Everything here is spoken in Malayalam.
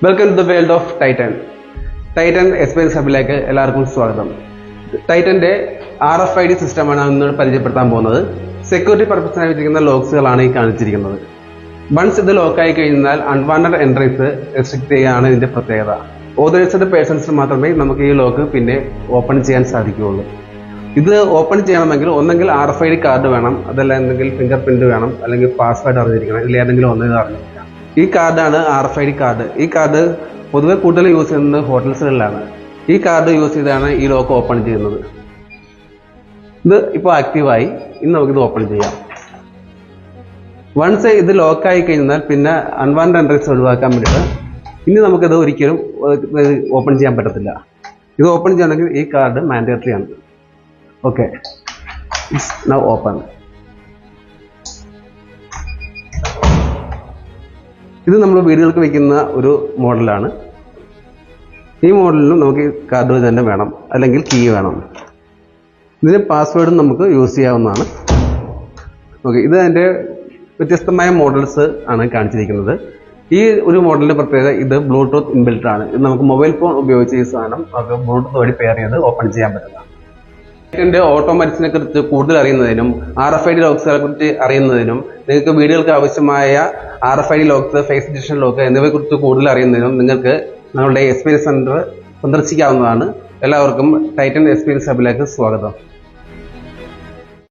Welcome to the world of Titan. Titan experience ഹബിലേക്ക് എല്ലാവർക്കും സ്വാഗതം. ടൈറ്റന്റെ RFID സിസ്റ്റമാണ് ഇന്നോട് പരിചയപ്പെടുത്താൻ പോകുന്നത്. സെക്യൂരിറ്റി പർപ്പസിനായി വെച്ചിരിക്കുന്ന ലോക്സുകളാണ് ഈ കാണിച്ചിരിക്കുന്നത്. വൺസ് ഇത് ലോക്കായി കഴിഞ്ഞാൽ അൺവാണ്ടഡ് എൻട്രീസ് റെസ്ട്രിക്ട് ചെയ്യുകയാണ് ഇതിന്റെ പ്രത്യേകത. ഓതറൈസ്ഡ് പേഴ്സൺസിന് മാത്രമേ നമുക്ക് ഈ ലോക്ക് പിന്നെ ഓപ്പൺ ചെയ്യാൻ സാധിക്കുകയുള്ളൂ. ഇത് ഓപ്പൺ ചെയ്യണമെങ്കിൽ ഒന്നെങ്കിൽ RFID കാർഡ് വേണം, അതല്ല എന്തെങ്കിൽ ഫിംഗർ പ്രിന്റ് വേണം, അല്ലെങ്കിൽ പാസ്വേഡ് അറിഞ്ഞിരിക്കണം. ഇതിൽ ഏതെങ്കിലും ഒന്നും അറിഞ്ഞിരിക്കണം. ഈ കാർഡാണ് RFID കാർഡ്. ഈ കാർഡ് പൊതുവെ കൂടുതൽ യൂസ് ചെയ്യുന്നത് ഹോട്ടൽസുകളിലാണ്. ഈ കാർഡ് യൂസ് ചെയ്താണ് ഈ ലോക്ക് ഓപ്പൺ ചെയ്യുന്നത്. ഇത് ഇപ്പോൾ ആക്റ്റീവായി. ഇന്ന് നമുക്കിത് ഓപ്പൺ ചെയ്യാം. വൺസ് ഇത് ലോക്കായി കഴിഞ്ഞാൽ പിന്നെ അൺവാണ്ടഡ് എൻട്രീസ് ഒഴിവാക്കാൻ വേണ്ടിയിട്ട് ഇനി നമുക്കിത് ഒരിക്കലും ഓപ്പൺ ചെയ്യാൻ പറ്റത്തില്ല. ഇത് ഓപ്പൺ ചെയ്യണമെങ്കിൽ ഈ കാർഡ് മാൻഡേറ്ററി ആണ്. Okay, it's now open. ഇത് നമ്മൾ വീടുകൾക്ക് വയ്ക്കുന്ന ഒരു മോഡലാണ്. ഈ മോഡലിനും നമുക്ക് കാർഡ് തന്നെ വേണം, അല്ലെങ്കിൽ കീ വേണം. ഇതിന് പാസ്വേഡും നമുക്ക് യൂസ് ചെയ്യാവുന്നതാണ്. ഓക്കെ, ഇത് അതിൻ്റെ വ്യത്യസ്തമായ മോഡൽസ് ആണ് കാണിച്ചിരിക്കുന്നത്. ഈ ഒരു മോഡലിന്റെ പ്രത്യേകത ഇത് ബ്ലൂടൂത്ത് ഇൻബിൽറ്റ് ആണ്. ഇത് നമുക്ക് മൊബൈൽ ഫോൺ ഉപയോഗിച്ച് ഈ സാധനം നമുക്ക് ബ്ലൂടൂത്ത് വഴി പെയർ ചെയ്ത് ഓപ്പൺ ചെയ്യാൻ പറ്റുന്നതാണ്. ടൈറ്റന്റെ ഓട്ടോമാറ്റിക്സിനെ കുറിച്ച് കൂടുതൽ അറിയുന്നതിനും RFID ലോക്സുകളെ കുറിച്ച് അറിയുന്നതിനും നിങ്ങൾക്ക് വീടുകൾക്ക് ആവശ്യമായ RFID locks, face detection lock എന്നിവയെ കുറിച്ച് കൂടുതൽ അറിയുന്നതിനും നിങ്ങൾക്ക് ഞങ്ങളുടെ എക്സ്പീരിയൻസ് സെന്റർ സന്ദർശിക്കാവുന്നതാണ്. എല്ലാവർക്കും ടൈറ്റൻ എക്സ്പീരിയൻസ് ഹബിലേക്ക് സ്വാഗതം.